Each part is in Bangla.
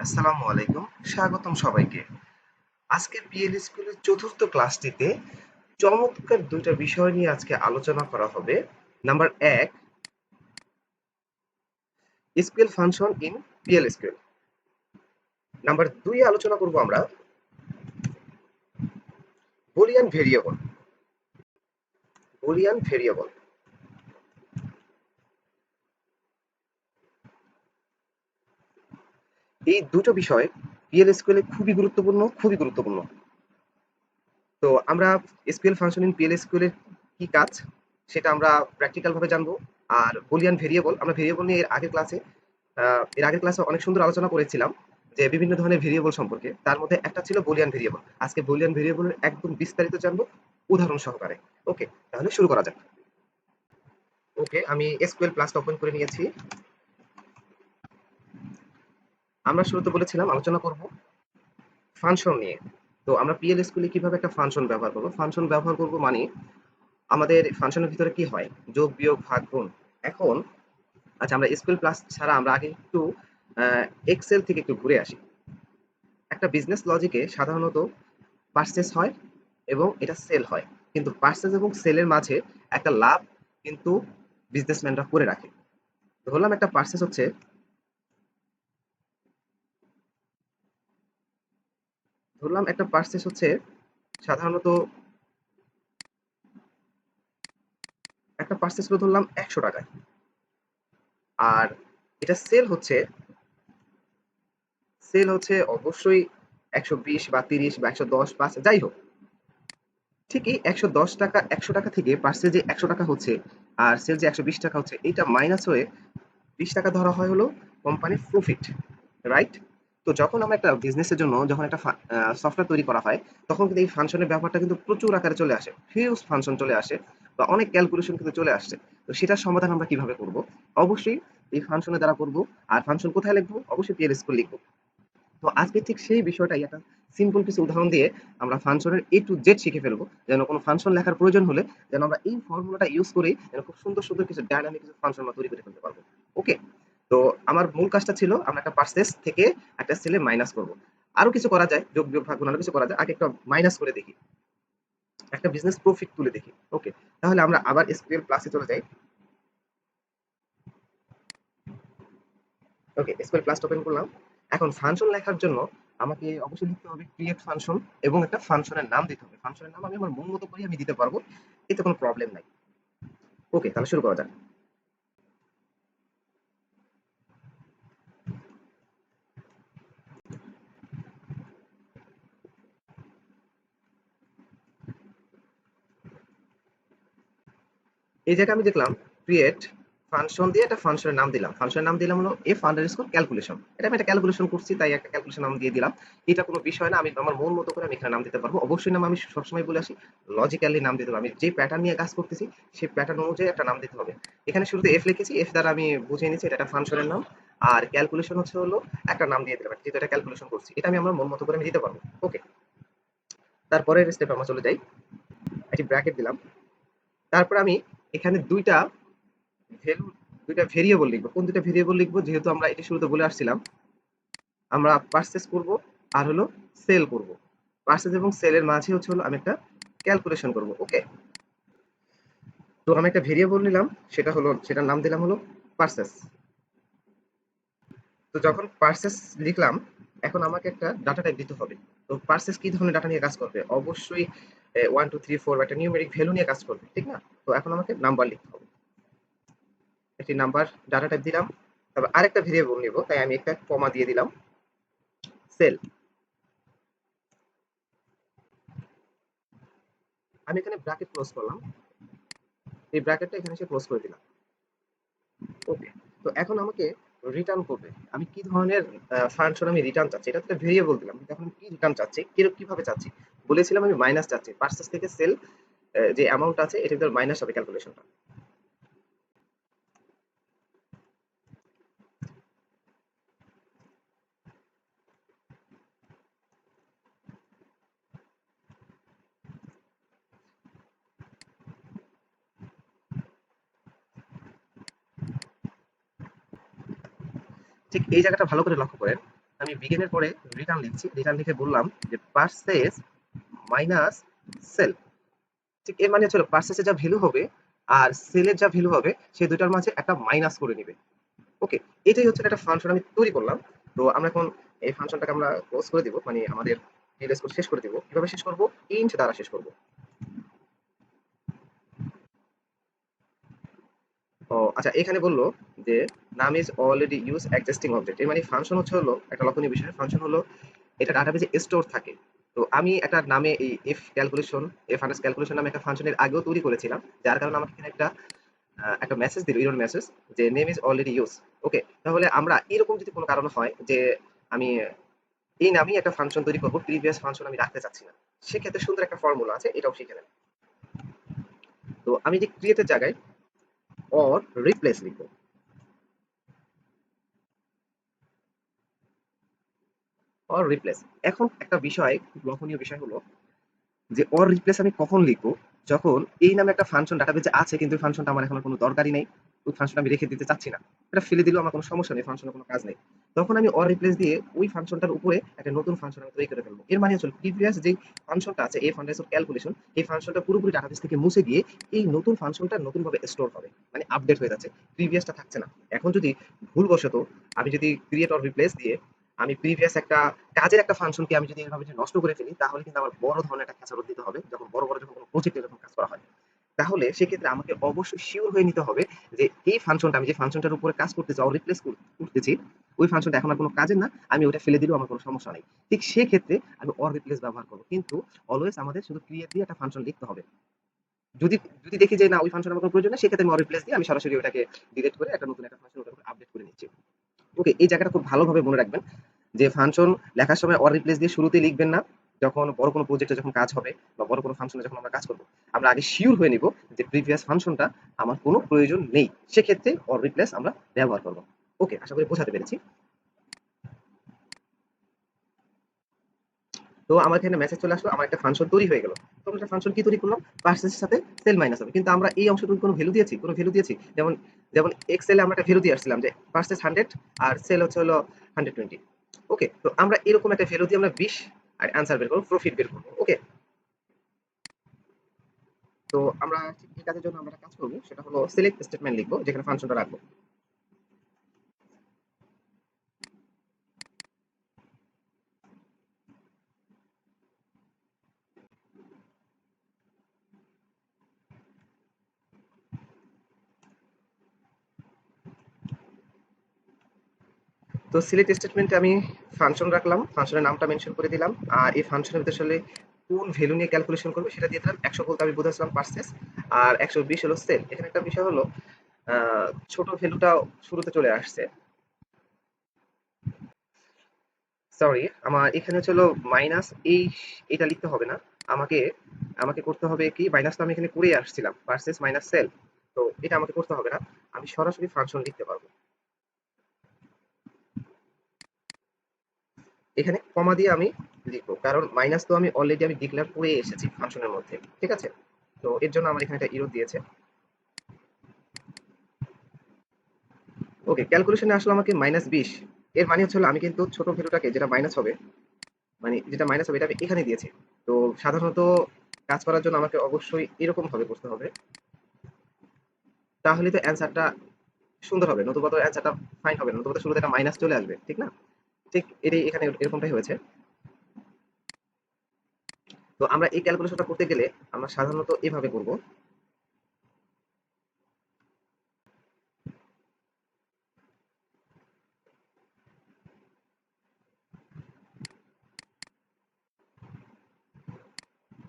আসসালামু আলাইকুম। স্বাগতম সবাইকে। আজকে পিএল স্কুলের চতুর্থ ক্লাসটিতে চমৎকার দুইটা বিষয় নিয়ে আজকে আলোচনা করা হবে। Number ১, SQL function in PL school. Number ২ এ আলোচনা করব আমরা বুলিয়ান ভেরিয়েবল। Boolean variable. এই দুটো বিষয় পিএল স্কুলে খুবই গুরুত্বপূর্ণ। তো আমরা এসকিউএল ফাংশন ইন পিএল স্কুলের কি কাজ সেটা আমরা প্র্যাকটিক্যাল ভাবে জানবো। আর বুলিয়ান ভেরিয়েবল, আমরা ভেরিয়েবল নিয়ে এর আগের ক্লাসে অনেক সুন্দর আলোচনা করেছিলাম যে বিভিন্ন ধরনের ভেরিয়েবল সম্পর্কে। তার মধ্যে একটা ছিল বুলিয়ান ভেরিয়েবল। আজকে বুলিয়ান ভেরিয়েবলের একদম বিস্তারিত জানবো উদাহরণ সহকারে। ওকে, তাহলে শুরু করা যাক। ওকে, আমি এসকিউএল প্লাসটা ওপেন করে নিয়েছি। আমরা শুরুতে বলেছিলাম আলোচনা করব ফাংশন নিয়ে। তো আমরা পিএল স্কুলে কিভাবে একটা ফাংশন ব্যবহার করব, ফাংশন ব্যবহার করব মানে আমাদের ফাংশনের ভিতরে কি হয়, যোগ বিয়োগ ভাগ গুণ। এখন আচ্ছা, আমরা এসকিউএল প্লাস ছাড়া আমরা আগে একটু এক্সেল থেকে একটু ঘুরে আসি। একটা বিজনেস লজিকে সাধারণত পারচেজ হয় এবং এটা সেল হয়, কিন্তু পারচেজ এবং সেলের মাঝে একটা লাভ কিন্তু বিজনেসম্যানরা করে রাখে। ধরলাম একটা পারচেজ হচ্ছে, সাধারণত একটা পারচেজ হলো ধরলাম 100 টাকায়, আর এটা সেল হচ্ছে অবশ্যই 120 বা 30 বা 110 বা যাই হোক, ঠিকই 110 টাকা, 100 টাকা থেকে পার্সেল যে 100 টাকা হচ্ছে আর সেল যে 120 টাকা হচ্ছে, এটা মাইনাস হয়ে 20 টাকা ধরা হয় হলো কোম্পানির প্রফিট, রাইট? তো যখন আমরা একটা বিজনেসের জন্য যখন একটা সফটওয়্যার তৈরি করা হয়, তখন কিন্তু এই ফাংশনের ব্যাপারটা কিন্তু প্রচুর আকারে চলে আসে, হিউজ ফাংশন চলে আসে বা অনেক ক্যালকুলেশন কিন্তু চলে আসছে। তো সেটার সমাধান আমরা কিভাবে করব? অবশ্যই এই ফাংশনের দ্বারা করব। আর ফাংশন কোথায় লিখবো? অবশ্যই পিএল স্কুল লিখবো। তো আজকে ঠিক সেই বিষয়টাই একটা সিম্পল কিছু উদাহরণ দিয়ে আমরা ফাংশনের এ টু জেড শিখে ফেলবো, যেন কোনো ফাংশন লেখার প্রয়োজন হলে যেন আমরা এই ফর্মুলাটা ইউজ করেই যেন খুব সুন্দর সুন্দর কিছু ডায়নামিক কিছু ফাংশন আমরা তৈরি করে ফেলতে পারবো। ওকে, তো আমার মূল কাজটা ছিল আমরা একটা পার্সেস থেকে একটা সেলে মাইনাস করব। আরো কিছু করা যায়, যোগ বিয়োগ ভাগ গুণ আরো কিছু করা যায়। আগে একটা মাইনাস করে দেখি, একটা বিজনেস প্রফিট তুলে দেখি। ওকে, তাহলে আমরা আবার এসকিউএল প্লাসে চলে যাই। ওকে, এসকিউএল প্লাস ওপেন করলাম। এখন ফাংশন লেখার জন্য আমাকে অবশ্যই লিখতে হবে ক্রিয়েট ফাংশন এবং একটা ফাংশনের নাম দিতে হবে। ফাংশনের নাম আমি আমার মন মতো করে আমি দিতে পারবো, এতে কোনো প্রবলেম নাই। ওকে, তাহলে শুরু করা যাক। এই জায়গায় আমি দেখলাম ক্রিয়েট ফাংশন দিয়ে একটা ফাংশনের নাম দিলাম। ফাংশনের নাম দিলাম হলো এফ আন্ডারস্কোর ক্যালকুলেশন। এটা আমি একটা ক্যালকুলেশন করছি, তাই একটা ক্যালকুলেশন নাম দিয়ে দিলাম। এটা কোনো বিষয় না, আমি আমার মন মতো করে আমি এখানে নাম দিতে পারবো। অবশ্যই নাম আমি সবসময় বলে আসি লজিক্যালি নাম দিতে হবে। আমি যে প্যাটার্ন নিয়ে কাজ করতেছি সেই প্যাটার্ন অনুযায়ী একটা নাম দিতে হবে। এখানে শুরুতে এফ লিখেছি, এফ দ্বারা আমি বুঝিয়ে নিচ্ছি এটা একটা ফাংশনের নাম। আর ক্যালকুলেশন হচ্ছে হলো একটা নাম দিয়ে দিলাম, যেহেতু এটা ক্যালকুলেশন করছি, এটা আমি আমার মন মতো করে আমি দিতে পারবো। ওকে, তারপরের স্টেপ আমরা চলে যাই। একটি ব্র্যাকেট দিলাম। তারপর আমি এখানে ভ্যালু দুইটা ভেরিয়েবল লিখবো। কোন দুইটা ভেরিয়েবল লিখবো? যেহেতু আমরা এটা শুরুতে বলে আসছিলাম, আমরা পারচেজ করব আর হলো সেল করব। পারচেজ এবং সেলের মাঝে হচ্ছে হলো আমি একটা ক্যালকুলেশন করব। ওকে, তো আমি একটা ভেরিয়েবল নিলাম, সেটার নাম দিলাম হলো পারচেজ। তো যখন পারচেজ লিখলাম, এখন আমাকে একটা ডাটা টাইপ দিতে হবে। তো পারচেজ কি ধরনের ডাটা নিয়ে কাজ করবে? অবশ্যই 1 2 3 4 একটা নিউমেরিক ভ্যালু নিয়ে কাজ করবে, ঠিক না? তো এখন আমাকে নাম্বার লিখতে হবে। একটি নাম্বার ডাটা টাইপ দিলাম। তারপর আরেকটা ভেরিয়েবল নিব, তাই আমি একটা কমা দিয়ে দিলাম, সেল। আমি এখানে ব্র্যাকেট ক্লোজ করলাম, এই ব্র্যাকেটটা এখানে এসে ক্লোজ করে দিলাম। ওকে, তো এখন আমাকে রিটার্ন করবে আমি কি ধরনের ফাংশন আমি রিটার্ন চাচ্ছি। এটা একটা ভেরিয়েবল দিলাম, কিন্তু এখন কি রিটার্ন চাচ্ছি, কিভাবে চাচ্ছি? বলেছিলাম আমি মাইনাস চাচ্ছি, পার্সেস থেকে সেল যে অ্যামাউন্ট আছে এটা কিন্তু মাইনাস হবে ক্যালকুলেশনটা। ঠিক এই জায়গাটা ভালো করে লক্ষ্য করেন। আমি begin এর পরে রিটার্ন লিখছি, রিটার্ন লিখে বললাম যে পার্সেস মাইনাস সেল। ঠিক এর মানে হচ্ছে পার্সেসের যা ভ্যালু হবে আর সেলের যা ভ্যালু হবে সেই দুটার মাঝে একটা মাইনাস করে নিবে। ওকে, এটাই হচ্ছে একটা ফাংশন আমি তৈরি করলাম। তো আমরা এখন এই ফাংশনটাকে আমরা ক্লোজ করে দিব, মানে আমাদের রিলেস কোড শেষ করে দিব। কিভাবে শেষ করব? ইন্ট দ্বারা শেষ করব। ও আচ্ছা, এখানে বললো যে নাম is already use existing object. এর মানে ফাংশন হলো একটা লক্ষণীয় বিষয়। ফাংশন হলো এটা ডাটাবেজে স্টোর থাকে। তো আমি একটা নামে এই F calculation, F underscore calculation নামে একটা ফাংশনের আগেও তৈরি করেছিলাম, যার কারণে আমাকে এখানে একটা মেসেজ দিল, এরর মেসেজ, যে নেম ইজ অলরেডি ইউজ। ওকে, তাহলে আমরা এরকম যদি কোনো কারণ হয় যে আমি এই নামেই একটা ফাংশন তৈরি করব, প্রিভিয়াস ফাংশন আমি রাখতে চাচ্ছি না, সেক্ষেত্রে সুন্দর একটা ফর্মুলা আছে, এটাও শিখে নেন। তো আমি যে ক্রিয়েটের জায়গায় অর রিপ্লেস লিখবো। Or replace. এখন একটা বিষয়, খুব লক্ষণীয় বিষয় হলো যে অর রিপ্লেস আমি কখন লিখবো? যখন এই নামে একটা ফাংশন ডাটাবেজে আছে কিন্তু ওই ফাংশনটা আমার এখন আর কোনো দরকারই নেই, ওই ফাংশনটা আমি রেখে দিতে চাচ্ছি না, এটা ফেলে দিলেও আমার কোনো সমস্যা নেই, ফাংশনের কোনো কাজ নেই। তখন আমি অর রিপ্লেস দিয়ে ওই ফাংশনটার উপরে একটা নতুন ফাংশন আমি তৈরি করে ফেলবো। এর মানে হচ্ছে প্রিভিয়াস যে ফাংশনটা আছে এই ফাংশন ক্যালকুলেশন, এই ফাংশনটা পুরোপুরি ডাটাবেস থেকে মুছে গিয়ে এই নতুন ফাংশনটা নতুন ভাবে স্টোর হবে, মানে আপডেট হয়ে যাচ্ছে, প্রিভিয়াসটা থাকছে না। এখন যদি ভুলবশত আমি যদি ক্রিয়েট অর রিপ্লেস দিয়ে আমি প্রিভিয়াস একটা কাজের একটা ফাংশনকে আমি যদি এভাবে নষ্ট করে ফেলি, তাহলে কিন্তু আমার বড় ধরনের একটা খেসারত দিতে হবে, যখন বড় বড় যখন কোনো প্রজেক্টে যখন কাজ করা হয়। তাহলে সেক্ষেত্রে আমাকে অবশ্যই শিওর হয়ে নিতে হবে যে এই ফাংশনটা, আমি যে ফাংশনটার উপরে কাজ করতেছি অর রিপ্লেস করতেছি, ওই ফাংশনটা এখন আর কোনো কাজের না, আমি ওটা ফেলে দিলেও আমার কোনো সমস্যা নেই। ঠিক সেক্ষেত্রে আমি অর রিপ্লেস ব্যবহার করবো, কিন্তু অলওয়েজ আমাদের শুধু ক্রিয়েট দিয়ে একটা ফাংশন লিখতে হবে। যদি যদি দেখি যে না ওই ফাংশন আমার কোনো প্রয়োজন নেই, সেক্ষেত্রে আমি অর রিপ্লেস দিয়ে আমি সরাসরি ওটাকে ডিলিট করে একটা নতুন একটা ফাংশন ওটার উপর আপডেট করে নিচ্ছি। ওকে, এই জায়গাটা খুব ভালোভাবে মনে রাখবেন যে ফাংশন লেখার সময় অর রিপ্লেস দিয়ে শুরুতেই লিখবেন না। যখন বড় কোনো প্রজেক্টে যখন কাজ হবে বা বড় কোনো ফাংশনে যখন আমরা কাজ করব, আমরা আগে শিওর হয়ে নিব যে প্রিভিয়াস ফাংশনটা আমার কোনো প্রয়োজন নেই, সেক্ষেত্রে অর রিপ্লেস আমরা ব্যবহার করব। ওকে, আশা করি বোঝাতে পেরেছি। তো আমার এখানে মেসেজ চলে আসলো, আমার একটা ফাংশন তৈরি হয়ে গেল। তো আমরা একটা ফাংশন কি তৈরি করলাম? পার্সেসের সাথে সেল মাইনাস হবে, কিন্তু আমরা এই অংশটুকু কোনো ভ্যালু দিয়েছি? কোনো ভ্যালু দিয়েছি? যেমন যেমন এক্সেলে আমরা একটা ভ্যালু দিয়ে আসছিলাম যে পার্সেস 100 আর সেল হলো 120। ওকে, তো আমরা এরকম একটা ভ্যালু দিয়ে আমরা 20 আর অ্যান্সার বের করবো, প্রফিট বের করবো। ওকে, তো আমরা ঠিক এই কাজের জন্য আমরা একটা কাজ করবো, সেটা হলো সিলেক্ট স্টেটমেন্ট লিখবো, যেখানে ফাংশনটা রাখবো। তো সিলেক্ট স্টেটমেন্টে আমি ফাংশন রাখলাম, ফাংশনের নামটা মেনশন করে দিলাম, আর এই ফাংশনের ভিতরে আসলে কোন ভ্যালু নিয়ে ক্যালকুলেশন করবে সেটা দিয়ে দিলাম। 100 বলতে আমি বুঝাচ্ছিলাম পার্সেস, আর 120 হলো সেল। এখানে একটা বিষয় হলো ছোট ভ্যালুটা শুরুতে চলে আসছে, সরি, আমার এখানে হলো মাইনাস, এই এটা লিখতে হবে না আমাকে। আমাকে করতে হবে কি, মাইনাস তো আমি এখানে করেই আসছিলাম, পার্সেস মাইনাস সেল। তো এটা আমাকে করতে হবে না, আমি সরাসরি ফাংশন লিখতে পারবো। এখানে কমা দিয়ে আমি লিখবো, কারণ মাইনাস তো আমি অলরেডি আমি ডিক্লেয়ার করে এসেছি ফাংশনের মধ্যে, ঠিক আছে? তো এর জন্য আমার এখানে একটা ইরর দিয়েছে। ওকে, ক্যালকুলেশনে আসলে আমাকে -20। এর মানে হলো আমি কিন্তু ছোট ভ্যালুটাকে যেটা মাইনাস হবে, মানে যেটা মাইনাস হবে এটা আমি এখানে দিয়েছি। তো সাধারণত কাজ করার জন্য আমাকে অবশ্যই এরকম ভাবে করতে হবে, তাহলে তো অ্যান্সারটা সুন্দর হবে, নতুবা তো অ্যান্সারটা ফাইন হবে না, নতুবা তো শুরুতে একটা মাইনাস চলে আসবে, ঠিক না? ঠিক এটাই এখানে এরকমটাই হয়েছে। তো আমরা এই ক্যালকুলেশনটা করতে গেলে আমরা সাধারণত এভাবে করব।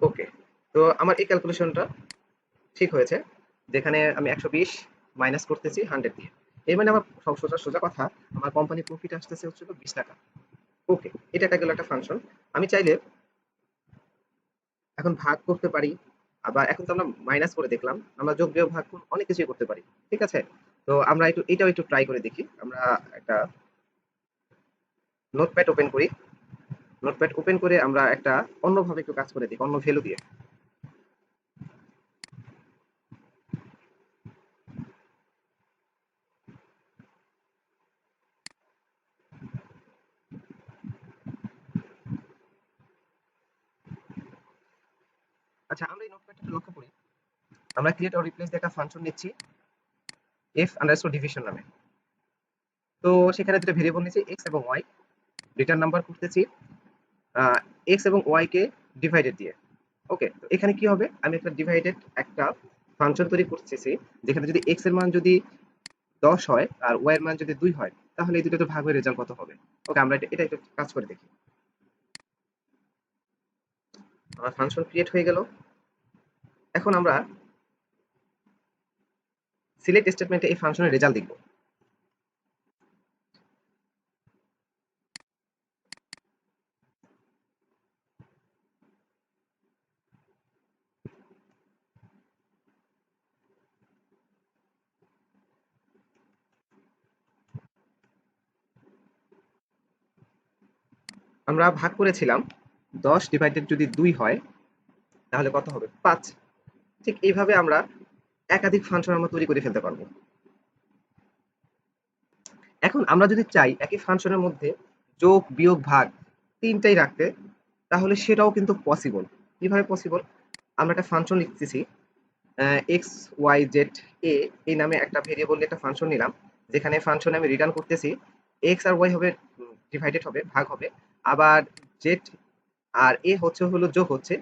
ওকে, তো আমার এই ক্যালকুলেশনটা ঠিক হয়েছে, যেখানে আমি 120 মাইনাস করতেছি 100 দিয়ে। এর মানে আমার সব সোজা সোজা কথা, আমার কোম্পানির প্রফিট আসতেছে হচ্ছে 20 টাকা। ওকে, এটা একটা গেল একটা ফাংশন। আমি চাইলে এখন ভাগ করতে পারি, আবার এখন তো আমরা মাইনাস করে দেখলাম, আমরা যোগ বিয়োগ ভাগ গুণ অনেক কিছুই করতে পারি, ঠিক আছে? তো আমরা একটু এটাও একটু ট্রাই করে দেখি। আমরা একটা নোটপ্যাড ওপেন করি, নোটপ্যাড ওপেন করে আমরা একটা অন্যভাবে একটু কাজ করে দেখি, অন্য ভ্যালু দিয়ে। আচ্ছা, আমরা এই নোটপ্যাডটা লক্ষ্য করি। আমরা ক্রিয়েট অর রিপ্লেস দিয়ে একটা ফাংশন নিচ্ছি f_division নামে। তো সেখানে দুটো ভেরিয়েবল নিচ্ছি x এবং y, রিটার্ন নাম্বার করতেছি x এবং y কে ডিভাইডেড দিয়ে। ওকে, তো এখানে কি হবে, আমি একটা ডিভাইডেড একটা ফাংশন তৈরি করতেছি, যেখানে যদি x এর মান যদি 10 হয় আর y এর মান যদি 2 হয়, তাহলে এই দুটো ভাগ হয়ে রেজাল্ট কত হবে। ওকে, আমরা এটা একটু কাজ করে দেখি। আমার ফাংশন ক্রিয়েট হয়ে গেল। এখন আমরা সিলেক্ট স্টেটমেন্টে এই ফাংশনের রেজাল্ট দেখব। আমরা ভাগ করেছিলাম 10 ডিভাইডেড যদি 2 হয় তাহলে কত হবে, 5। ঠিক এইভাবে আমরা একাধিক ফাংশন আমরা তৈরি করে ফেলতে পারবো। এখন আমরা যদি চাই একই ফাংশনের মধ্যে যোগ বিয়োগ ভাগ তিনটাই রাখতে, তাহলে সেটাও কিন্তু পসিবল। কিভাবে পসিবল, আমরা একটা ফাংশন লিখতেছি এক্স ওয়াই জেড এ, এই নামে একটা ভেরিয়েবল একটা ফাংশন নিলাম, যেখানে ফাংশনে আমি রিটার্ন করতেছি এক্স আর ওয়াই হবে ডিভাইডেড হবে, ভাগ হবে, আবার জেড আর এ হলো যোগ হচ্ছে,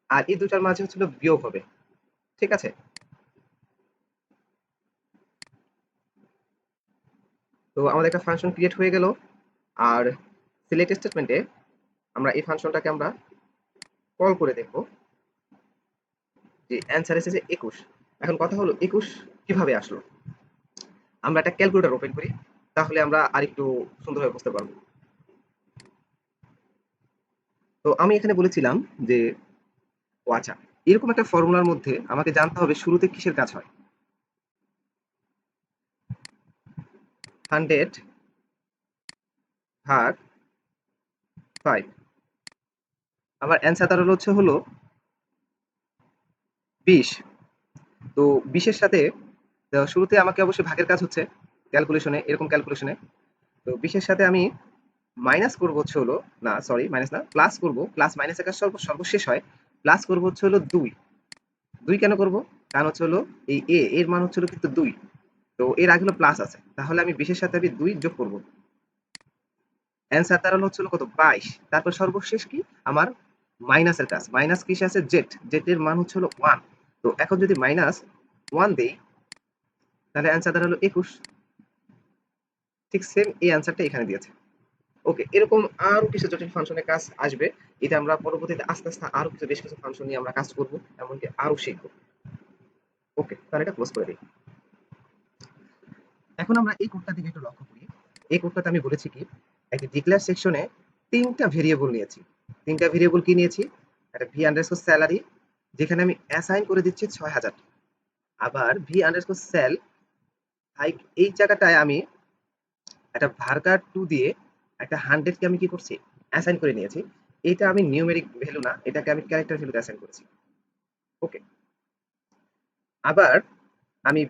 আর এই দুটার মাঝে হচ্ছিল বিয়োগ হবে। ঠিক আছে, তো আমাদের একটা ফাংশন ক্রিয়েট হয়ে গেল। আর সিলেক্ট স্টেটমেন্টে আমরা এই ফাংশনটাকে আমরা কল করে দেখব যে অ্যান্সার এসেছে 21। এখন কথা হলো 21 কিভাবে আসলো। আমরা একটা ক্যালকুলেটর ওপেন করি, তাহলে আমরা আরেকটু সুন্দরভাবে বুঝতে পারবো। তো আমি এখানে বলেছিলাম যে ও আচ্ছা, এরকম একটা ফর্মুলার মধ্যে আমাকে জানতে হবে শুরুতে কিসের কাজ হয়। 100 ভাগ 5, আমার অ্যান্সার দাঁড়ালো হলো 20। তো 20 এর সাথে শুরুতে আমাকে অবশ্যই ভাগের কাজ হচ্ছে ক্যালকুলেশনে, এরকম ক্যালকুলেশনে। তো 20 এর সাথে আমি মাইনাস করব হলো, না সরি মাইনাস না, প্লাস করব, প্লাস মাইনাসের কাজ সর্বশেষ হয়। প্লাস করব হলো 2। 2 কেন করব, কারণ হলো এই এর মান হলো কিন্তু 2, তো এর আগে হলো প্লাস আছে, তাহলে আমি 20 এর সাথে আমি 2 যোগ করব। অ্যান্সার দাঁড়ালো হলো কত, 22। তারপর সর্বশেষ কি, আমার মাইনাসের কাজ। মাইনাস কিসে আছে, জেড, জেড এর মান হলো 1। তো এখন যদি মাইনাস 1 দেই, তাহলে অ্যান্সার দাঁড়ালো 21। ঠিক সেম এই অ্যান্সারটা এখানে দিয়েছে। ওকে, এরকম আরো কিছু জটিল ফাংশনের কাজ আসবে। এটা আমরা পরবর্তীতে আস্তে আস্তে আরো কিছু বেশ কিছু ফাংশন নিয়ে আমরা কাজ করব, এমনকি আরো শিখবো। ওকে, তাহলে এটা ক্লোজ করে দিই। এখন আমরা এই কোডটার দিকে একটু লক্ষ্য করি। এই কোডটাতে আমি বলেছি কি, একটা ডিক্লেয়ার সেকশনে তিনটা ভেরিয়েবল নিয়েছি। তিনটা ভেরিয়েবল কি নিয়েছি, একটা ভি আন্ডারস্কোর স্যালারি, যেখানে আমি অ্যাসাইন করে দিচ্ছি 6000। আবার ভি আন্ডারস্কোর সেল হাইক, এই জায়গাটায় আমি একটা ভার্গার 2 দিয়ে একটা 100 কে আমি কি করছি, অ্যাসাইন করে নিয়েছি। এটা আমি নিউমেরিক ভ্যালু না, এটাকে আমি ক্যারেক্টার ভ্যালুতে অ্যাসাইন করেছি। ওকে, আবার আমি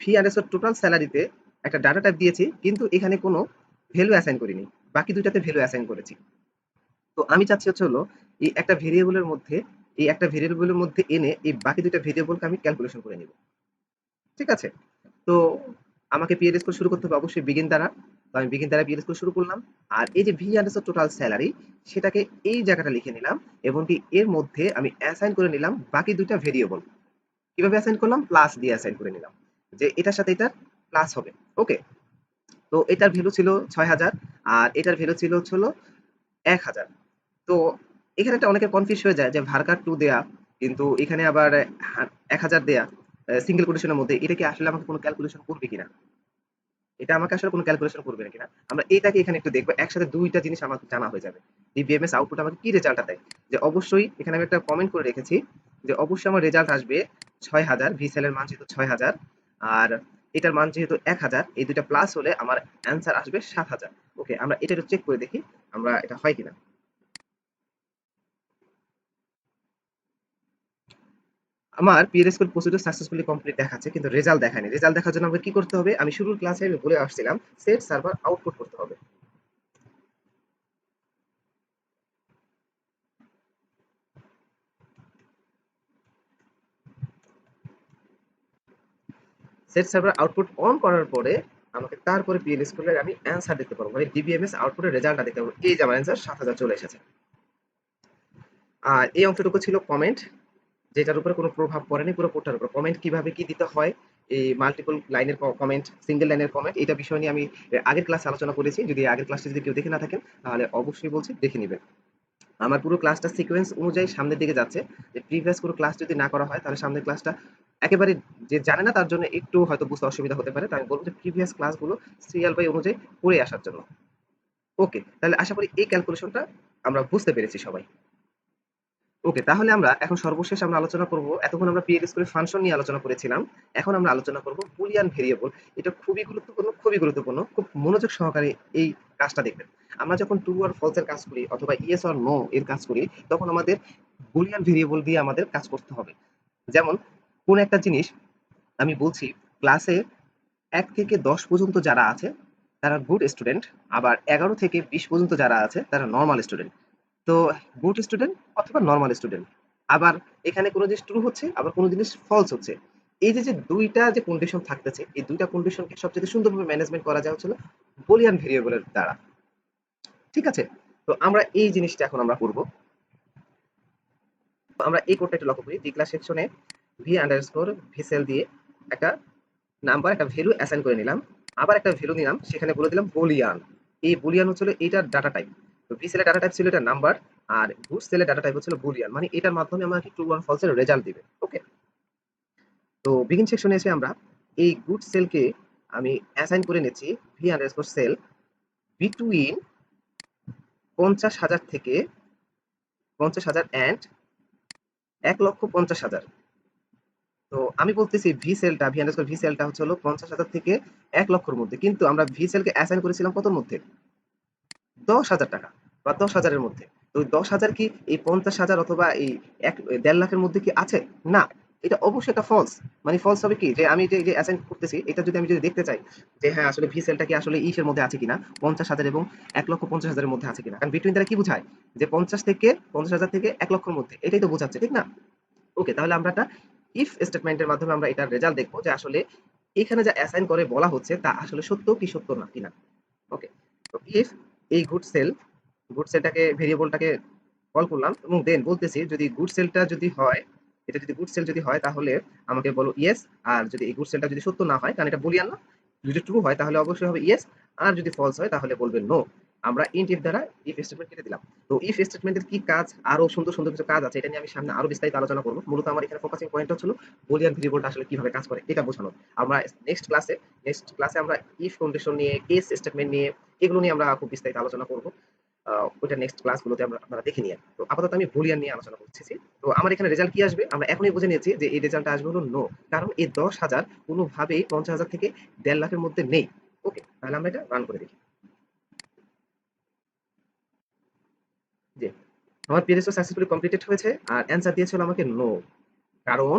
ফি আন্ডারস্কোর টোটাল স্যালারিতে একটা ডাটা টাইপ দিয়েছি, কিন্তু এখানে কোনো ভ্যালু অ্যাসাইন করিনি, বাকি দুটাতে ভ্যালু অ্যাসাইন করেছি। তো আমি চাচ্ছি হলো এই একটা ভেরিয়েবলের মধ্যে, এই একটা ভেরিয়েবলের মধ্যে এনে এই বাকি দুটা ভেরিয়েবলকে আমি ক্যালকুলেশন করে নিব। ঠিক আছে, তো আমাকে পিএল স্কোর শুরু করতে হবে অবশ্যই বিগিন দ্বারা। তো আমি বিগিন দ্বারা পিএল স্কোর শুরু করলাম। আর এই যে ভি আন্ডারস্কোর টোটাল স্যালারি, সেটাকে এই জায়গাটা লিখে নিলাম, এবং কি এর মধ্যে আমি অ্যাসাইন করে নিলাম বাকি দুটা ভেরিয়েবল। কিভাবে অ্যাসাইন করলাম, প্লাস দিয়ে অ্যাসাইন করে নিলাম, যে এটার সাথে এটা প্লাস হবে। ওকে, তো এটার ভ্যালু ছিল 6000, আর এটার ভ্যালু ছিল 1000। তো এখানে একটা অনেকে কনফিউজ হয়ে যায় যে ভার্গার 2 দেয়া, কিন্তু এখানে আবার 1000 দেয়া সিঙ্গেল কোটেশনের মধ্যে, এটা কি আসলে আমাকে কোনো ক্যালকুলেশন করবে কিনা, এটা আমাকে আসলে কোনো ক্যালকুলেশন করবে না কিনা, আমরা এটাকে এখানে একটু দেখবো। একসাথে দুইটা জিনিস আমার জানা হয়ে যাবে। এই বিএমএস আউটপুট আমাকে কি রেজাল্টটা দেয়, যে অবশ্যই এখানে আমি একটা কমেন্ট করে রেখেছি যে অবশ্যই আমার রেজাল্ট আসবে 6000, ভি সেলের মান যেহেতু 6000 আর এটার মান যেহেতু 1000, এই দুইটা প্লাস হলে আমার অ্যান্সার আসবে 7000। ওকে, আমরা এটা একটু চেক করে দেখি আমরা এটা হয় কিনা। আমার পিএসকিউএল প্রসিডিউর সাকসেসফুলি কমপ্লিট দেখাচ্ছে, কিন্তু রেজাল্ট দেখায়নি। রেজাল্ট দেখার জন্য আমাকে কি করতে হবে, আমি শুরুর ক্লাসে আমি বলে আসছিলাম সেট সার্ভার আউটপুট করতে হবে। সেট সার্ভার আউটপুট অন করার পরে আমাকে তারপরে পিএল স্কুলের আমি অ্যান্সার দেখতে পারবো, মানে ডিবিএমএস আউটপুটের রেজাল্টটা দেখতে পারবো। এই যে আমার অ্যান্সার 7,000 চলে এসেছে। আর এই অংশটুকু ছিল কমেন্ট, যেটার উপরে কোনো প্রভাব পড়েনি পুরো কোডটার উপর। কমেন্ট কিভাবে কি দিতে হয়, এই মাল্টিপল লাইনের কমেন্ট, সিঙ্গেল লাইনের কমেন্ট, এটা বিষয় নিয়ে আমি আগের ক্লাসে আলোচনা করেছি। যদি আগের ক্লাসটি যদি কেউ দেখে না থাকেন তাহলে অবশ্যই বলছি দেখে নেবেন। আমার পুরো ক্লাসটা সিকোয়েন্স অনুযায়ী সামনের দিকে যাচ্ছে। যে প্রিভিয়াস কোনো ক্লাস যদি না করা হয় তাহলে সামনের ক্লাসটা একেবারে যে জানে না তার জন্য একটু হয়তো বুঝতে অসুবিধা হতে পারে। তাই আমি বলবো যে প্রিভিয়াস ক্লাসগুলো সিরিয়াল বাই অনুযায়ী পড়ে আসার জন্য। ওকে, তাহলে আশা করি এই ক্যালকুলেশনটা আমরা বুঝতে পেরেছি সবাই। ওকে, তাহলে আমরা এখন সর্বশেষ আমরা আলোচনা করব, এতক্ষণ আমরা পিএল স্কুলের ফাংশন নিয়ে আলোচনা করেছিলাম। এখন আমরা আলোচনা করব বুলিয়ান ভেরিয়েবল। এটা খুবই গুরুত্বপূর্ণ, খুবই গুরুত্বপূর্ণ। খুব মনোযোগ সহকারে এই কাজটা দেখবেন। আমরা যখন ট্রু আর ফলস এর কাজ করি অথবা ইয়েস অর নো এর কাজ করি, তখন আমাদের বুলিয়ান ভেরিয়েবল দিয়ে আমাদের কাজ করতে হবে। যেমন কোন একটা জিনিস আমি বলছি, ক্লাসে ১ থেকে ১০ পর্যন্ত যারা আছে তারা গুড স্টুডেন্ট, আবার ১১ থেকে ২০ পর্যন্ত যারা আছে তারা নরমাল স্টুডেন্ট। তো গুড স্টুডেন্ট অথবা নরমাল স্টুডেন্ট। আবার এখানে কোনো জিনিস ট্রু হচ্ছে, আবার কোনো জিনিস ফলস হচ্ছে। এই যে ২টা যে কন্ডিশন থাকতেছে, এই ২টা কন্ডিশনকে সবচেয়ে সুন্দরভাবে ম্যানেজমেন্ট করা যায় হচ্ছে বুলিয়ান ভেরিয়েবলের দ্বারা। ঠিক আছে? তো আমরা এই জিনিসটা এখন আমরা করব। আমরা এই কোডটা একটু লক্ষ্য করি। ডি ক্লাস সেকশনে v_vsel দিয়ে একটা নাম্বার, একটা ভ্যালু অ্যাসাইন করে নিলাম। আবার একটা ভ্যালু নিলাম, সেখানে বলে দিলাম বুলিয়ান। এই বুলিয়ান হচ্ছিল এইটার ডাটা টাইপ। তো ভি সেলের ডাটা টাইপ ছিল এটা নাম্বার, আর গুড সেলের ডাটা টাইপ হচ্ছিল বুলিয়ান, মানে এটার মাধ্যমে আমাকে ট্রু আর ফলস এর রেজাল্ট দিবে। ওকে, তো বিগিন সেকশনে এসে আমরা এই গুড সেলকে আমি অ্যাসাইন করে নিচ্ছি v_sel বিটুইন 50,000 থেকে 50,000 অ্যান্ড 1,50,000। তো আমি বলতেছি ভি সেলটা ভি সেলটা হচ্ছে হলো 50,000 থেকে 1 লক্ষের মধ্যে, কিন্তু আমরা ভি সেলকে অ্যাসাইন করেছিলাম কতর মধ্যে? 10,000 টাকা বা 10,000 এর মধ্যে। তো 10,000 কি এই 50,000 অথবা এই 1.5 লাখের মধ্যে কি আছে? না, এটা অবশ্যই একটা ফলস। মানে ফলস হবে কি, যে আমি যে অ্যাসাইন করতেছি এটা যদি আমি দেখতে চাই যে হ্যাঁ আসলে ভি সেলটা কি আসলে ইসের মধ্যে আছে কিনা, 50,000 এবং 1,50,000 এর মধ্যে আছে কিনা। কারণ বিটুইন দ্বারা কি বোঝায়, যে 50,000 থেকে 1 লক্ষের মধ্যে, এটাই তো বোঝাচ্ছে, ঠিক না? ওকে, তাহলে আমরা একটা ইফ স্টেটমেন্টের মাধ্যমে আমরা এটার রেজাল্ট দেখবো যে আসলে এখানে যা অ্যাসাইন করে বলা হচ্ছে তা আসলে সত্য কি সত্য না কিনা। ওকে, তো ইফ এই গুড সেলটাকে ভেরিয়েবলটাকে কল করলাম এবং দেন বলতেছি যদি গুড সেলটা যদি হয়, এটা যদি গুড সেল যদি হয় তাহলে আমাকে বলো ইয়েস। আর যদি এই গুড সেলটা যদি সত্য না হয়, কারণ এটা বুলিয়ান না, যদি ট্রু হয় তাহলে অবশ্যই হবে ইয়েস, আর যদি ফলস হয় তাহলে বলবে নো। আমরা ইন্ট ইফ দ্বারা ইফ স্টেটমেন্ট কেটে দিলাম। তো ইফ স্টেটমেন্টের কি কাজ, আরো সুন্দর সুন্দর কিছু কাজ আছে, এটা নিয়ে আমি সামনে আরো বিস্তারিত আলোচনা করবো। মূলত আমার এখানে ফোকাসিং পয়েন্ট হচ্ছিল বুলিয়ান ভেরিয়েবলটা আসলে কিভাবে কাজ করে এটা বোঝানো। আমরা নেক্সট ক্লাসে আমরা ইফ কন্ডিশন নিয়ে, কেস স্টেটমেন্ট নিয়ে, এগুলো নিয়ে আমরা খুব বিস্তারিত আলোচনা করবো। ওইটা নেক্সট ক্লাসগুলোতে আপনারা দেখে নিয়ে। তো আপাতত আমি বুলিয়ান নিয়ে আলোচনা করতেছি। তো আমার এখানে রেজাল্ট কি আসবে আমরা এখনই বুঝে নিয়েছি যে এই রেজাল্টটা আসবে হলো নো, কারণ এই 10,000 কোনোভাবেই 50,000 থেকে 1.5 লাখের মধ্যে নেই। ওকে, তাহলে আমরা এটা রান করে দেখি। যে আমার পিএলএসও সাকসেসফুলি কমপ্লিটেড হয়েছে আর অ্যান্সার দিয়েছিল আমাকে নো, কারণ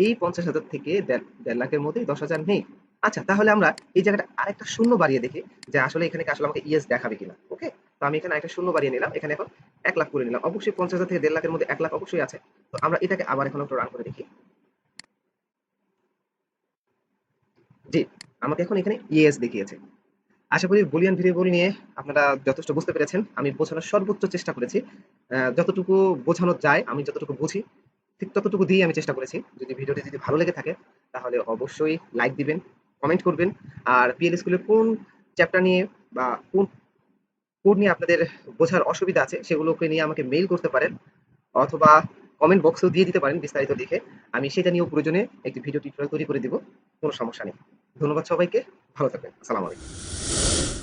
এই 50,000 থেকে 1.5 লাখের মধ্যে 10,000 নেই। আচ্ছা, তাহলে আমরা এই জায়গাটা আরেকটা শূন্য বাড়িয়ে দেখি যে আসলে এখানে কি আসলে আমাকে ইয়েস দেখাবে কিনা। ওকে, তো আমি এখানে আরেকটা শূন্য বাড়িয়ে নিলাম, এখানে এখন 1 লাখ করে নিলাম। অবশ্যই 50,000 থেকে 1.5 লাখের মধ্যে 1 লাখ অবশ্যই আছে। তো আমরা এটাকে আবার এখন একটু রান করে দেখি। জি, আমাকে এখন এখানে ইয়েস দেখিয়েছে। আশা করি বুলিয়ান ভেরিয়েবল নিয়ে আপনারা যথেষ্ট বুঝতে পেরেছেন। আমি বোঝানোর সর্বোচ্চ চেষ্টা করেছি। যতটুকু বোঝানো যায়, আমি যতটুকু বুঝি ঠিক ততটুকু দিয়েই আমি চেষ্টা করেছি। যদি ভিডিওটি যদি ভালো লেগে থাকে তাহলে অবশ্যই লাইক দিবেন, কমেন্ট করবেন। আর পিএল স্কুলের কোন চ্যাপ্টার নিয়ে বা কোন কোড নিয়ে আপনাদের বোঝার অসুবিধা আছে সেগুলোকে নিয়ে আমাকে মেইল করতে পারেন, অথবা কমেন্ট বক্সেও দিয়ে দিতে পারেন বিস্তারিত লিখে। আমি সেটা নিয়েও প্রয়োজনে একটি ভিডিও টিউটোরিয়াল তৈরি করে দিব, কোনো সমস্যা নেই। ধন্যবাদ সবাইকে, ভালো থাকবেন। আসসালামু আলাইকুম।